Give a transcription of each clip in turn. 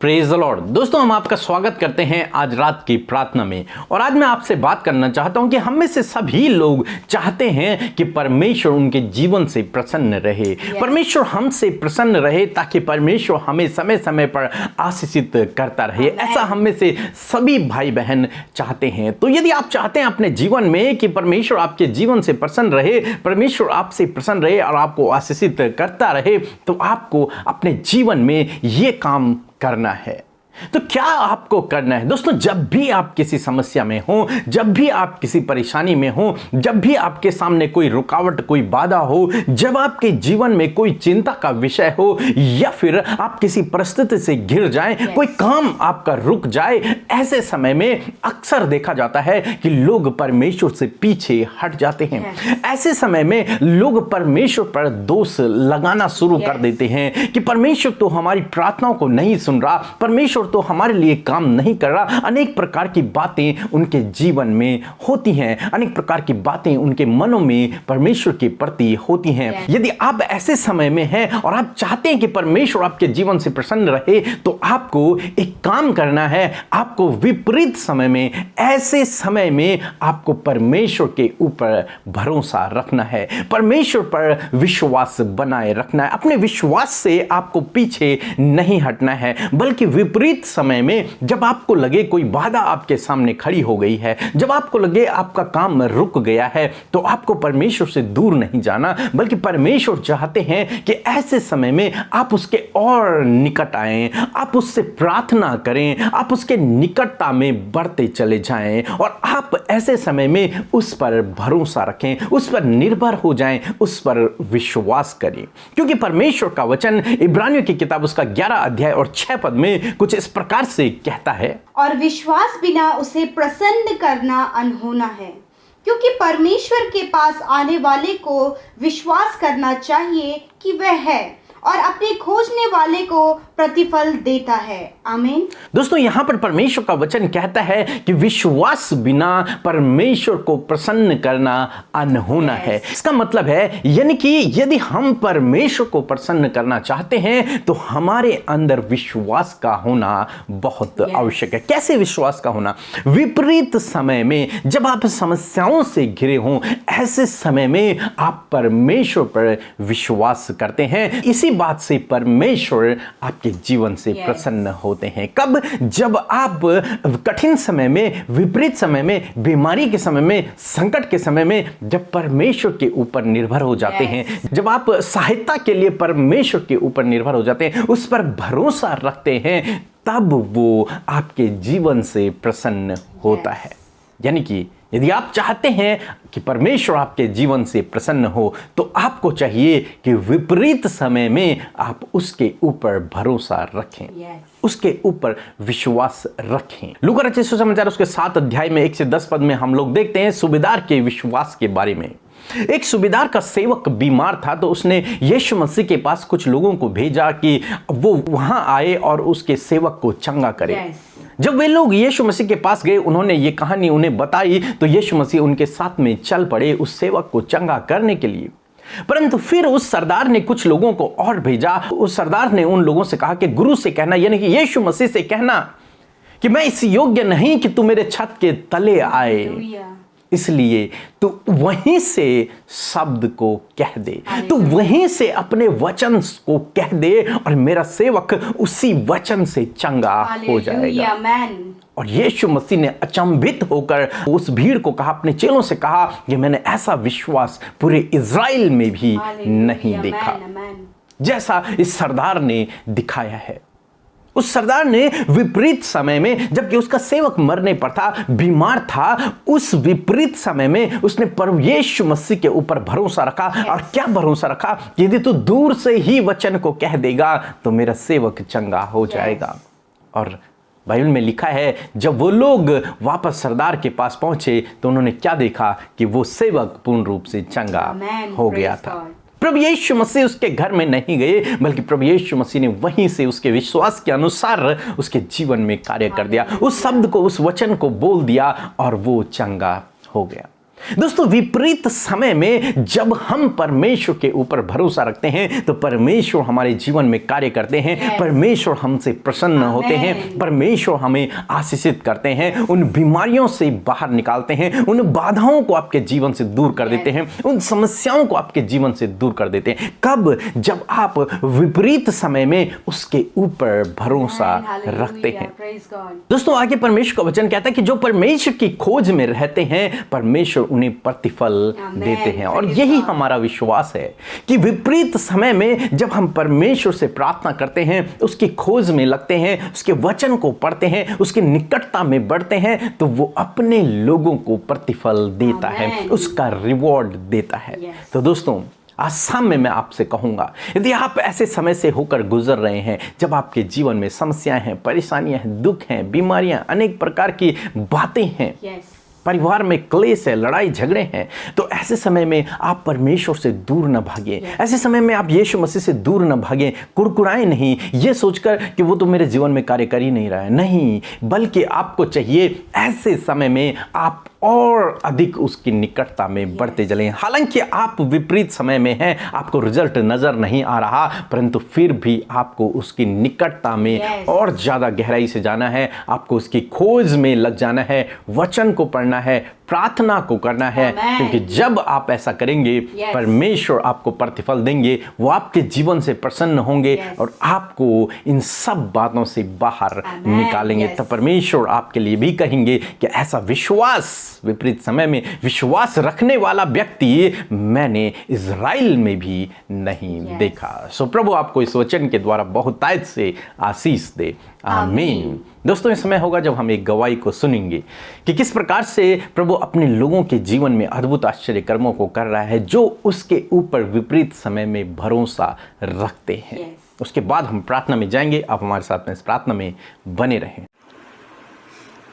Praise the Lord. दोस्तों, हम आपका स्वागत करते हैं आज रात की प्रार्थना में। और आज मैं आपसे बात करना चाहता हूं कि हम में से सभी लोग चाहते हैं कि परमेश्वर उनके जीवन से प्रसन्न रहे, परमेश्वर हमसे प्रसन्न रहे, ताकि परमेश्वर हमें समय समय पर आशीषित करता रहे। ऐसा हम में से सभी भाई बहन चाहते हैं। तो यदि आप चाहते हैं अपने जीवन में कि परमेश्वर आपके जीवन से प्रसन्न रहे, परमेश्वर आपसे प्रसन्न रहे और आपको आशीषित करता रहे, तो आपको अपने जीवन में ये काम करना है। तो क्या आपको करना है? दोस्तों, जब भी आप किसी समस्या में हो, जब भी आप किसी परेशानी में हो, जब भी आपके सामने कोई रुकावट, कोई बाधा हो, जब आपके जीवन में कोई चिंता का विषय हो, या फिर आप किसी परिस्थिति से घिर जाएं, कोई काम आपका रुक जाए, ऐसे समय में अक्सर देखा जाता है कि लोग परमेश्वर से पीछे हट जाते हैं। ऐसे समय में लोग परमेश्वर पर दोष लगाना शुरू कर देते हैं कि परमेश्वर तो हमारी प्रार्थनाओं को नहीं सुन रहा, परमेश्वर तो हमारे लिए काम नहीं कर रहा। अनेक प्रकार की बातें उनके जीवन में होती हैं, अनेक प्रकार की बातें उनके मनों में परमेश्वर के प्रति होती हैं। यदि आप ऐसे समय में हैं और आप चाहते हैं कि परमेश्वर आपके जीवन से प्रसन्न रहे, तो आपको एक काम करना है। आपको विपरीत समय में, ऐसे समय में आपको परमेश्वर के ऊपर भरोसा रखना है, परमेश्वर पर विश्वास बनाए रखना है। अपने विश्वास से आपको पीछे नहीं हटना है, बल्कि विपरीत समय में जब आपको लगे कोई बाधा आपके सामने खड़ी हो गई है, जब आपको लगे आपका काम रुक गया है, तो आपको परमेश्वर से दूर नहीं जाना, बल्कि परमेश्वर चाहते हैं कि ऐसे समय में आप उसके और निकट आएं, आप उससे प्रार्थना करें, आप उसके निकटता में बढ़ते चले जाएं, और आप ऐसे समय में उस पर भरोसा रखें, उस पर निर्भर हो जाएं, उस पर विश्वास करें। क्योंकि परमेश्वर का वचन इब्रानियों की किताब उसका 11 अध्याय और 6 पद में कुछ इस प्रकार से कहता है, और विश्वास बिना उसे प्रसन्न करना अनहोना है, क्योंकि परमेश्वर के पास आने वाले को विश्वास करना चाहिए कि वह है और अपने खोजने वाले को प्रतिफल देता है। आमीन। दोस्तों, यहां पर परमेश्वर का वचन कहता है कि विश्वास बिना परमेश्वर को प्रसन्न करना अनहोना है। इसका मतलब है, यानी कि यदि हम परमेश्वर को प्रसन्न करना चाहते हैं, तो हमारे अंदर विश्वास का होना बहुत आवश्यक है। कैसे विश्वास का होना? विपरीत समय में, जब आप समस्याओं से घिरे हों, ऐसे समय में आप परमेश्वर पर विश्वास करते हैं। इसी बात से परमेश्वर आपके जीवन से प्रसन्न होते हैं। कब? जब आप कठिन समय में, विपरीत समय में, बीमारी के समय में, संकट के समय में जब परमेश्वर के ऊपर निर्भर हो जाते हैं, जब आप सहायता के लिए परमेश्वर के ऊपर निर्भर हो जाते हैं, उस पर भरोसा रखते हैं, तब वो आपके जीवन से प्रसन्न होता है। यानी कि यदि आप चाहते हैं कि परमेश्वर आपके जीवन से प्रसन्न हो, तो आपको चाहिए कि विपरीत समय में आप उसके ऊपर भरोसा रखें, उसके ऊपर विश्वास रखें। लूका रचित सुसमाचार उसके 7 अध्याय में 1 से 10 पद में हम लोग देखते हैं सूबेदार के विश्वास के बारे में। एक सूबेदार का सेवक बीमार था, तो उसने यीशु मसीह के पास कुछ लोगों को भेजा कि वो वहां आए और उसके सेवक को चंगा करे। जब वे लोग यीशु मसीह के पास गए, उन्होंने ये कहानी उन्हें बताई, तो यीशु मसीह उनके साथ में चल पड़े उस सेवक को चंगा करने के लिए। परंतु फिर उस सरदार ने कुछ लोगों को और भेजा। उस सरदार ने उन लोगों से कहा कि गुरु से कहना, यानी कि यीशु मसीह से कहना कि मैं इस योग्य नहीं कि तू मेरे छत के तले आए, इसलिए तू वहीं से शब्द को कह दे, तू वहीं से अपने वचन को कह दे, और मेरा सेवक उसी वचन से चंगा हो जाएगा। और यीशु मसीह ने अचंभित होकर उस भीड़ को कहा, अपने चेलों से कहा कि मैंने ऐसा विश्वास पूरे इज़राइल में भी नहीं देखा जैसा इस सरदार ने दिखाया है। उस सरदार ने विपरीत समय में, जबकि उसका सेवक मरने पर था, बीमार था, उस विपरीत समय में उसने प्रभु यीशु मसीह के ऊपर भरोसा रखा। और क्या भरोसा रखा? यदि तू दूर से ही वचन को कह देगा, तो मेरा सेवक चंगा हो जाएगा। और बाइबल में लिखा है, जब वो लोग वापस सरदार के पास पहुंचे, तो उन्होंने क्या देखा कि वो सेवक पूर्ण रूप से चंगा हो गया था। प्रभु यीशु मसीह उसके घर में नहीं गए, बल्कि प्रभु यीशु मसीह ने वहीं से उसके विश्वास के अनुसार उसके जीवन में कार्य कर दिया, उस शब्द को, उस वचन को बोल दिया, और वो चंगा हो गया। दोस्तों, विपरीत समय में जब हम परमेश्वर के ऊपर भरोसा रखते हैं तो परमेश्वर हमारे जीवन में कार्य करते हैं। परमेश्वर हमसे प्रसन्न होते हैं। परमेश्वर हमें आशीषित करते हैं, उन बीमारियों से बाहर निकालते हैं, उन बाधाओं को आपके जीवन से दूर कर देते हैं, उन समस्याओं को आपके जीवन से दूर कर देते हैं। कब? जब आप विपरीत समय में उसके ऊपर भरोसा रखते हैं। दोस्तों, आगे परमेश्वर का वचन कहता है कि जो परमेश्वर की खोज में रहते हैं परमेश्वर उन्हें प्रतिफल देते हैं। और यही हमारा विश्वास है कि विपरीत समय में जब हम परमेश्वर से प्रार्थना करते हैं, उसकी खोज में लगते हैं, उसके वचन को पढ़ते हैं, उसकी निकटता में बढ़ते हैं, तो वो अपने लोगों को प्रतिफल देता है, उसका रिवॉर्ड देता है। तो दोस्तों, आज शाम में मैं आपसे कहूंगा, यदि आप ऐसे समय से होकर गुजर रहे हैं जब आपके जीवन में समस्याएं हैं, परेशानियां हैं, दुख हैं, बीमारियां, अनेक प्रकार की बातें हैं, परिवार में क्लेश है, लड़ाई झगड़े हैं, तो ऐसे समय में आप परमेश्वर से दूर न भागें। ऐसे समय में आप यीशु मसीह से दूर न भागें, कुड़कुड़ाएं नहीं ये सोचकर कि वो तो मेरे जीवन में कार्य कर ही नहीं रहा है। नहीं, बल्कि आपको चाहिए ऐसे समय में आप और अधिक उसकी निकटता में बढ़ते चलें। हालांकि आप विपरीत समय में हैं, आपको रिजल्ट नजर नहीं आ रहा, परंतु फिर भी आपको उसकी निकटता में और ज्यादा गहराई से जाना है, आपको उसकी खोज में लग जाना है, वचन को पढ़ना है, प्रार्थना को करना है, क्योंकि जब आप ऐसा करेंगे परमेश्वर आपको प्रतिफल देंगे, वो आपके जीवन से प्रसन्न होंगे और आपको इन सब बातों से बाहर निकालेंगे। तो परमेश्वर आपके लिए भी कहेंगे कि ऐसा विश्वास, विपरीत समय में विश्वास रखने वाला व्यक्ति मैंने इज़राइल में भी नहीं देखा। सो प्रभु आपको इस वचन के द्वारा बहुतायत से आशीष दे। आमीन। दोस्तों, इस समय होगा जब हम एक गवाही को सुनेंगे कि किस प्रकार से प्रभु अपने लोगों के जीवन में अद्भुत आश्चर्य कर्मों को कर रहा है जो उसके ऊपर विपरीत समय में भरोसा रखते हैं। उसके बाद हम प्रार्थना में जाएंगे। आप हमारे साथ में इस प्रार्थना में बने रहें।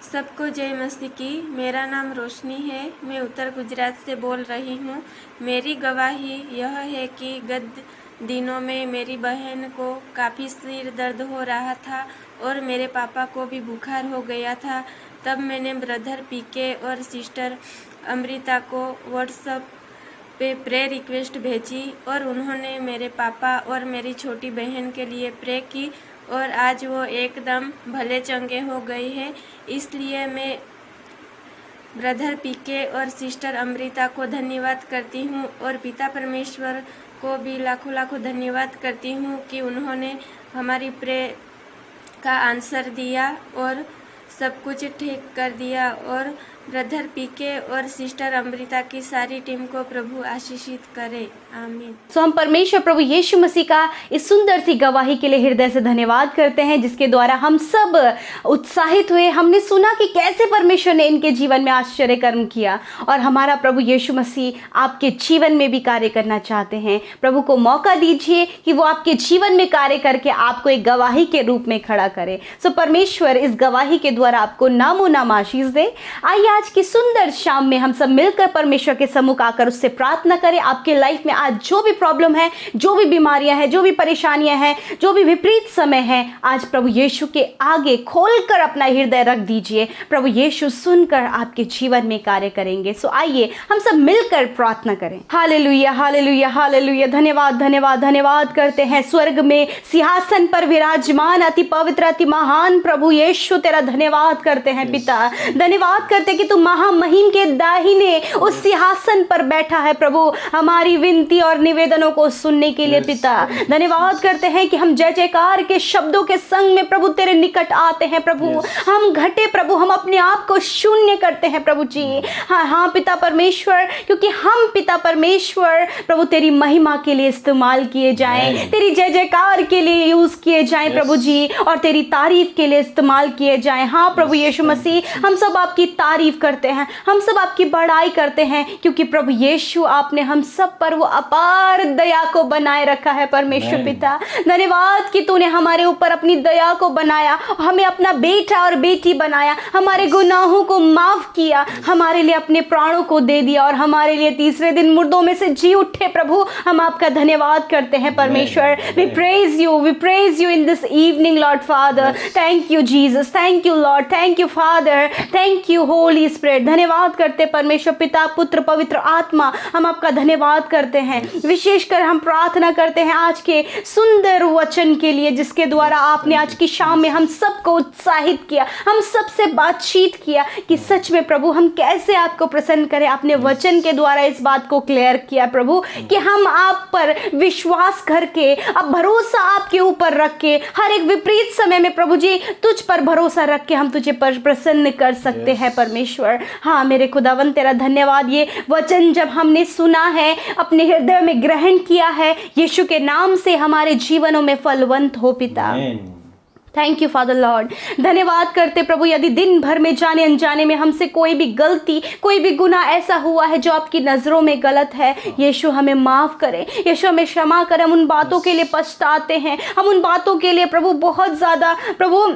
सबको जय मसीह की। मेरा नाम रोशनी है, मैं उत्तर गुजरात से बोल रही हूँ। मेरी गवाही यह है कि गत दिनों में मेरी बहन को काफ़ी सिर दर्द हो रहा था और मेरे पापा को भी बुखार हो गया था। तब मैंने ब्रदर पीके और सिस्टर अमृता को व्हाट्सएप पे प्रे रिक्वेस्ट भेजी और उन्होंने मेरे पापा और मेरी छोटी बहन के लिए प्रे की और आज वो एकदम भले चंगे हो गए हैं। इसलिए मैं ब्रदर पीके और सिस्टर अमृता को धन्यवाद करती हूँ और पिता परमेश्वर को भी लाखों लाखों धन्यवाद करती हूँ कि उन्होंने हमारी प्रे का आंसर दिया और सब कुछ ठीक कर दिया। और ब्रदर पीके और सिस्टर अमृता की सारी टीम को प्रभु आशीषित करे। आमीन। सो हम परमेश्वर प्रभु यीशु मसीह का इस सुंदर सी गवाही के लिए हृदय से धन्यवाद करते हैं, जिसके द्वारा हम सब उत्साहित हुए। हमने सुना कि कैसे परमेश्वर ने इनके जीवन में आश्चर्य कर्म किया और हमारा प्रभु यीशु मसीह आपके जीवन में भी कार्य करना चाहते हैं। प्रभु को मौका दीजिए कि वो आपके जीवन में कार्य करके आपको एक गवाही के रूप में खड़ा करे। सो परमेश्वर इस गवाही के द्वारा आपको नामो नाम आशीष दे। आइए आज की सुंदर शाम में हम सब मिलकर परमेश्वर के सम्मुख आकर उससे प्रार्थना करें। आपके लाइफ में आज जो भी प्रॉब्लम है, जो भी बीमारियां हैं, जो भी परेशानियां हैं, जो भी विपरीत समय है, आज प्रभु यीशु के आगे खोलकर अपना हृदय रख दीजिए। प्रभु यीशु सुनकर आपके जीवन में कार्य करेंगे। सो आइए हम सब मिलकर प्रार्थना करें। Hallelujah, hallelujah, hallelujah. धन्यवाद, धन्यवाद, धन्यवाद करते हैं स्वर्ग में सिंहासन पर विराजमान अति पवित्र अति महान प्रभु यीशु, तेरा धन्यवाद करते हैं पिता। धन्यवाद करते कि तू महामहिम के दाहिने उस सिंहासन पर बैठा है प्रभु, हमारी विनती और निवेदनों को सुनने के लिए पिता। धन्यवाद करते हैं कि हम जय जयकार के शब्दों के संग में प्रभु तेरे निकट आते हैं प्रभु। हम घटे प्रभु, हम अपने आप को शून्य करते हैं प्रभु जी। हाँ हाँ पिता परमेश्वर, क्योंकि हम पिता परमेश्वर प्रभु तेरी महिमा के लिए इस्तेमाल किए जाएं, तेरी जय जयकार के लिए यूज किए जाएं प्रभु जी, और तेरी तारीफ के लिए इस्तेमाल किए जाएं। हाँ प्रभु यीशु मसीह, हम सब आपकी तारीफ करते हैं, हम सब आपकी बड़ाई करते हैं, क्योंकि प्रभु यीशु आपने हम सब पर वो अपार दया को बनाए रखा है परमेश्वर पिता। धन्यवाद कि तूने हमारे ऊपर अपनी दया को बनाया, हमें अपना बेटा और बेटी बनाया, हमारे गुनाहों को माफ किया, हमारे लिए अपने प्राणों को दे दिया और हमारे लिए तीसरे दिन मुर्दों में से जी उठे प्रभु। हम आपका धन्यवाद करते हैं परमेश्वर। We praise you in this evening Lord Father. Thank you Jesus, thank you Lord, thank you Father, thank you Holy Holy Spirit, धन्यवाद करते परमेश्वर पिता, पुत्र, पवित्र आत्मा, हम आपका धन्यवाद करते हैं। विशेषकर हम प्रार्थना करते हैं आज के सुंदर वचन के लिए, जिसके द्वारा आपने आज की शाम में हम सबको उत्साहित किया, हम सबसे बातचीत किया कि सच में प्रभु हम कैसे आपको प्रसन्न करें। आपने वचन के द्वारा इस बात को क्लियर किया प्रभु कि हम आप पर विश्वास करके, अब भरोसा आपके ऊपर रख के, हर एक विपरीत समय में प्रभु जी तुझ पर भरोसा रख के हम तुझे पर प्रसन्न कर सकते हैं परमेश्वर। हाँ मेरे खुदावन तेरा धन्यवाद। ये वचन जब हमने सुना है, अपने हृदय में ग्रहण किया है, यीशु के नाम से हमारे जीवनों में फलवंत हो पिता। Thank you father Lord. धन्यवाद करते प्रभु, यदि दिन भर में जाने अनजाने में हमसे कोई भी गलती, कोई भी गुनाह ऐसा हुआ है जो आपकी नज़रों में गलत है, यीशु हमें माफ़ करें, यीशु हमें क्षमा करें। हम उन बातों के लिए पछताते हैं, हम उन बातों के लिए प्रभु बहुत ज़्यादा प्रभु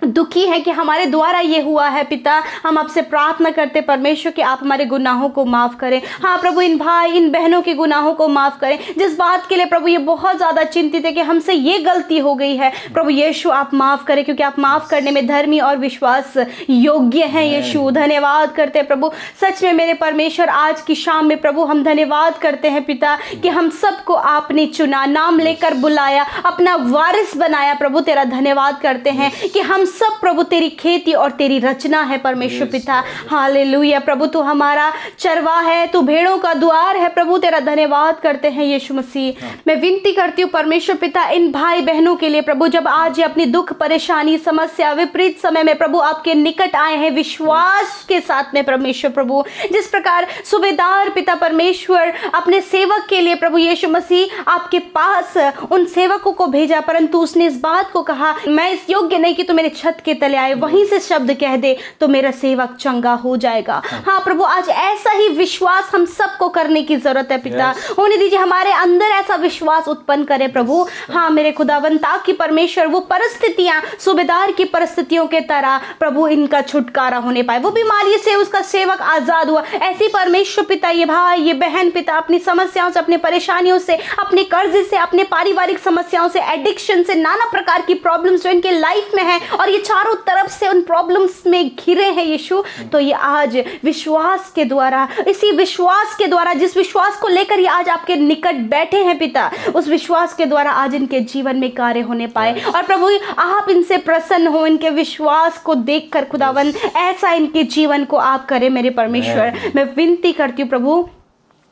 दुखी है कि हमारे द्वारा ये हुआ है पिता। हम आपसे प्रार्थना करते परमेश्वर कि आप हमारे गुनाहों को माफ़ करें। हाँ प्रभु, इन भाई इन बहनों के गुनाहों को माफ़ करें, जिस बात के लिए प्रभु ये बहुत ज़्यादा चिंतित है कि हमसे ये गलती हो गई है। प्रभु यीशु आप माफ़ करें, क्योंकि आप माफ़ करने में धर्मी और विश्वास योग्य हैं यीशु। धन्यवाद करते हैं प्रभु, सच में मेरे परमेश्वर आज की शाम में प्रभु हम धन्यवाद करते हैं पिता कि हम सबको आपने चुना, नाम लेकर बुलाया, अपना वारिस बनाया। प्रभु तेरा धन्यवाद करते हैं कि हम सब प्रभु तेरी खेती और तेरी रचना है परमेश्वर पिता। हालेलुया प्रभु, तू हमारा चरवा है, तू भेड़ों का द्वार है। प्रभु तेरा धन्यवाद करते हैं यीशु मसीह। मैं विनती करती हूँ परमेश्वर पिता इन भाई बहनों के लिए प्रभु, जब आज ये अपनी दुख परेशानी समस्या विपरीत समय में प्रभु आपके निकट आए हैं विश्वास के साथ में परमेश्वर प्रभु, जिस प्रकार सूबेदार पिता परमेश्वर अपने सेवक के लिए प्रभु यीशु मसीह आपके पास उन सेवकों को भेजा, परंतु उसने इस बात को कहा मैं इस योग्य नहीं कि तू मेरे छत के तले आए, वहीं से शब्द कह दे तो मेरा सेवक चंगा हो जाएगा। हाँ प्रभु, आज ऐसा ही विश्वास हम सबको करने की जरूरत है पिता। होने दीजिए हमारे अंदर ऐसा विश्वास उत्पन्न करे प्रभु। हाँ मेरे खुदावन, ताकि परमेश्वर वो परिस्थितियां सूबेदार की परिस्थितियों के तरह प्रभु इनका छुटकारा होने पाए। वो बीमारी से उसका सेवक आजाद हुआ, ऐसी परमेश्वर पिता ये भाई ये बहन पिता अपनी समस्याओं से, अपनी परेशानियों से, अपने कर्ज से, अपने पारिवारिक समस्याओं से, एडिक्शन से, नाना प्रकार की प्रॉब्लम्स जो इनके लाइफ में है और ये चारों तरफ से उन प्रॉब्लम्स में घिरे हैं यीशु, तो ये आज विश्वास के द्वारा, इसी विश्वास के द्वारा, जिस विश्वास को लेकर ये आज आपके निकट बैठे हैं पिता, उस विश्वास के द्वारा आज इनके जीवन में कार्य होने पाए। और प्रभु आप इनसे प्रसन्न हो, इनके विश्वास को देखकर खुदावन ऐसा इनके जीवन को आप करें मेरे परमेश्वर। मैं विनती करती हूँ प्रभु,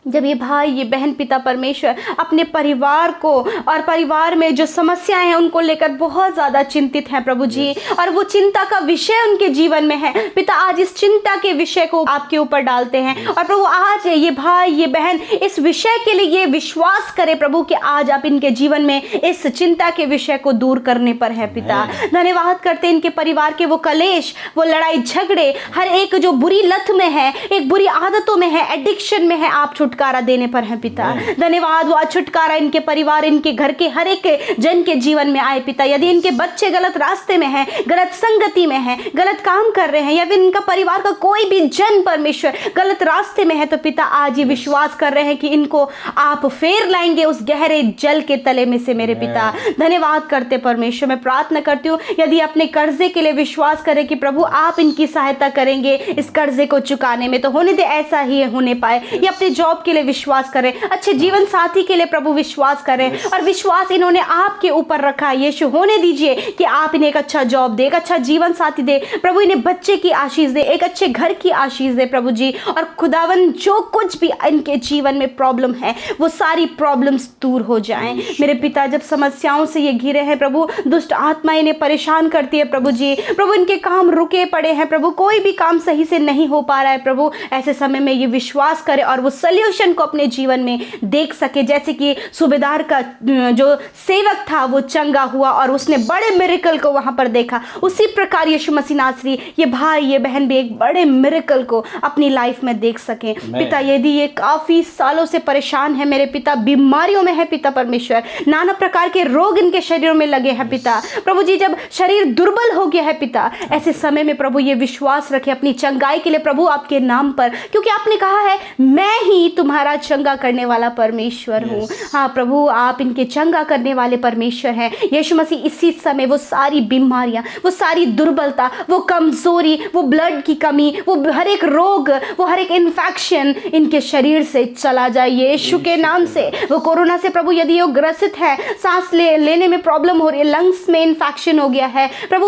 जब ये भाई ये बहन पिता परमेश्वर अपने परिवार को और परिवार में जो समस्याएं हैं उनको लेकर बहुत ज़्यादा चिंतित हैं प्रभु जी, और वो चिंता का विषय उनके जीवन में है पिता, आज इस चिंता के विषय को आपके ऊपर डालते हैं। और प्रभु आज ये भाई ये बहन इस विषय के लिए ये विश्वास करे प्रभु कि आज आप इनके जीवन में इस चिंता के विषय को दूर करने पर है पिता। धन्यवाद करते इनके परिवार के वो कलेश, वो लड़ाई झगड़े, हर एक जो बुरी लत में है, एक बुरी आदतों में है, एडिक्शन में है, आप छुटकारा देने पर है पिता। धन्यवाद, वो छुटकारा इनके परिवार, इनके घर के हर एक जन के जीवन में आए पिता। यदि इनके बच्चे गलत रास्ते में हैं, गलत संगति में हैं, गलत काम कर रहे हैं, या फिर इनका परिवार का कोई भी जन परमेश्वर गलत रास्ते में है, तो पिता आज ये विश्वास कर रहे हैं कि इनको आप फेर लाएंगे उस गहरे जल के तले में से मेरे पिता। धन्यवाद करते परमेश्वर। मैं प्रार्थना करती हूँ यदि अपने कर्जे के लिए विश्वास करें कि प्रभु आप इनकी सहायता करेंगे इस कर्जे को चुकाने में, तो होने दे ऐसा ही होने पाए। ये अपने जॉब के लिए विश्वास करें, अच्छे जीवन साथी के लिए प्रभु विश्वास करें, और विश्वास इन्होंने आपके ऊपर रखा है यीशु। होने दीजिए कि आप इन्हें एक अच्छा जॉब दे, एक अच्छा जीवन साथी दे प्रभु, इन्हें बच्चे की आशीष दे, एक अच्छे घर की आशीष दे प्रभु जी। और खुदावन जो कुछ भी इनके जीवन में प्रॉब्लम है वो सारी प्रॉब्लम्स दूर हो जाएं मेरे पिता। जब समस्याओं से ये घिरे हैं प्रभु, दुष्ट आत्मा इन्हें परेशान करती है प्रभु जी, प्रभु इनके काम रुके पड़े हैं प्रभु, कोई भी काम सही से नहीं हो पा रहा है प्रभु, ऐसे समय में ये विश्वास करे और वो सल्यूशन को अपने जीवन में देख सके। जैसे कि सूबेदार का जो सेवक था वो चंगा हुआ और उसने बड़े मिरेकल को वहां पर देखा, उसी प्रकार यीशु मसीह नासरी ये भाई ये बहन भी एक बड़े मिरेकल को अपनी लाइफ में देख सके पिता। यदि ये काफी सालों से परेशान है मेरे पिता, बीमारियों में है पिता परमेश्वर, नाना प्रकार के रोग इनके शरीरों में लगे हैं पिता प्रभु जी, जब शरीर दुर्बल हो गया है पिता, ऐसे समय में प्रभु ये विश्वास रखे अपनी चंगाई के लिए प्रभु आपके नाम पर, क्योंकि आपने कहा है मैं ही तुम्हारा चंगा करने वाला परमेश्वर हूँ। हाँ प्रभु, आप इनके चंगा करने वाले परमेश्वर हैं। यीशु मसीह इसी समय वो सारी बीमारियाँ, वो सारी दुर्बलता, वो कमजोरी, वो ब्लड की कमी, वो हर एक रोग, वो हर एक इन्फेक्शन इनके शरीर से चला जाए यीशु के नाम से। वो कोरोना से प्रभु यदि वो ग्रसित है, सांस लेने में प्रॉब्लम हो रही है, लंग्स में इन्फेक्शन हो गया है प्रभु,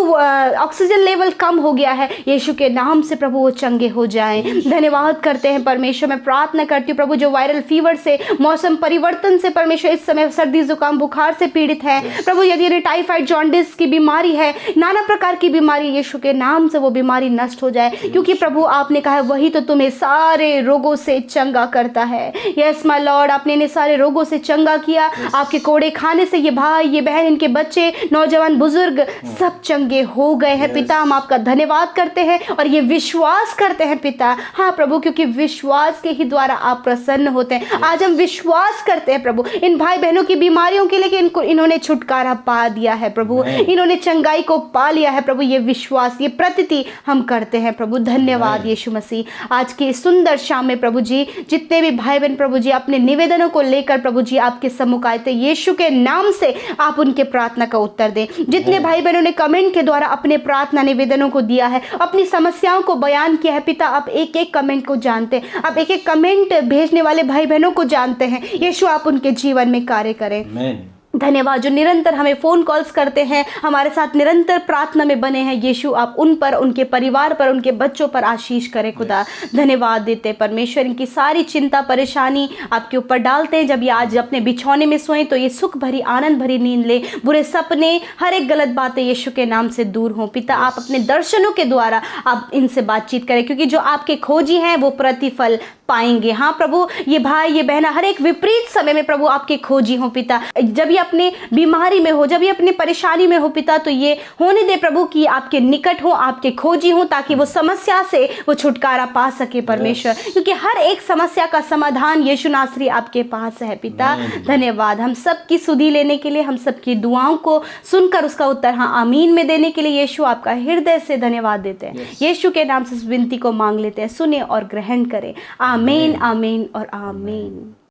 ऑक्सीजन लेवल कम हो गया है, यीशु के नाम से प्रभु वो चंगे हो जाएं। धन्यवाद करते हैं परमेश्वर। मैं प्रार्थना करती हूँ प्रभु, जो वायरल फीवर से, मौसम परिवर्तन से परमेश्वर इस समय सर्दी जुकाम बुखार से पीड़ित है प्रभु, यदि टाइफाइड जॉन्डिस की बीमारी है, नाना प्रकार की बीमारी, यीशु के नाम से वो बीमारी नष्ट हो जाए, क्योंकि प्रभु आपने कहा है वही तो तुम्हें सारे रोगों से चंगा करता है। यस माय लॉर्ड, आपने इन्हें सारे रोगों से चंगा किया। आपके कोड़े खाने से ये भाई, ये बहन, इनके बच्चे, नौजवान, बुजुर्ग सब चंगे हो गए हैं पिता। हम आपका धन्यवाद करते हैं और ये विश्वास करते हैं पिता। हाँ प्रभु, क्योंकि विश्वास के ही द्वारा आप प्रसन्न होते हैं। आज हम विश्वास करते हैं प्रभु इन भाई बहनों की बीमारियों के लिए कि इन्होंने छुटकारा पा दिया है प्रभु, इन्होंने चंगाई को पा लिया है प्रभु। ये विश्वास, ये प्रतीति हम करते हैं प्रभु। धन्यवाद यीशु मसीह। आज की सुंदर शाम में प्रभु जी, जितने भी भाई बहन प्रभु जी अपने निवेदनों को लेकर प्रभु जी आपके सम्मुख आए थे, यीशु के नाम से आप उनके प्रार्थना का उत्तर दें। जितने भाई बहनों ने कमेंट के द्वारा अपने प्रार्थना निवेदनों को दिया है, अपनी समस्याओं को बयान किया है पिता, आप एक एक कमेंट को जानते हैं, आप एक एक कमेंट भेजने वाले भाई बहनों को जानते हैं। यीशु आप उनके जीवन में कार्य करें। धन्यवाद। जो निरंतर हमें फ़ोन कॉल्स करते हैं, हमारे साथ निरंतर प्रार्थना में बने हैं, यीशु आप उन पर, उनके परिवार पर, उनके बच्चों पर आशीष करें खुदा। धन्यवाद देते हैं परमेश्वर, इनकी सारी चिंता परेशानी आपके ऊपर डालते हैं। जब ये आज अपने बिछौने में सोएं तो ये सुख भरी, आनंद भरी नींद ले, बुरे सपने, हर एक गलत बातें यीशु के नाम से दूर हों पिता। आप अपने दर्शनों के द्वारा आप इनसे बातचीत करें, क्योंकि जो आपके खोजी हैं वो प्रतिफल पाएंगे। हाँ प्रभु, ये भाई, ये बहना हर एक विपरीत समय में प्रभु आपके खोजी हो पिता। जब ये अपने बीमारी में हो, जब ये अपने परेशानी में हो पिता, तो ये होने दे प्रभु कि आपके निकट हो, आपके खोजी हो, ताकि वो समस्या से वो छुटकारा पा सके परमेश्वर, क्योंकि हर एक समस्या का समाधान यीशु नासरी आपके पास है पिता। धन्यवाद। हम सबकी सुधि लेने के लिए, हम सबकी दुआओं को सुनकर उसका उत्तर हाँ आमीन में देने के लिए यीशु आपका हृदय से धन्यवाद देते हैं। यीशु के नाम से इस विनती को मांग लेते हैं, सुने और ग्रहण करें। आमीन, आमीन और आमीन।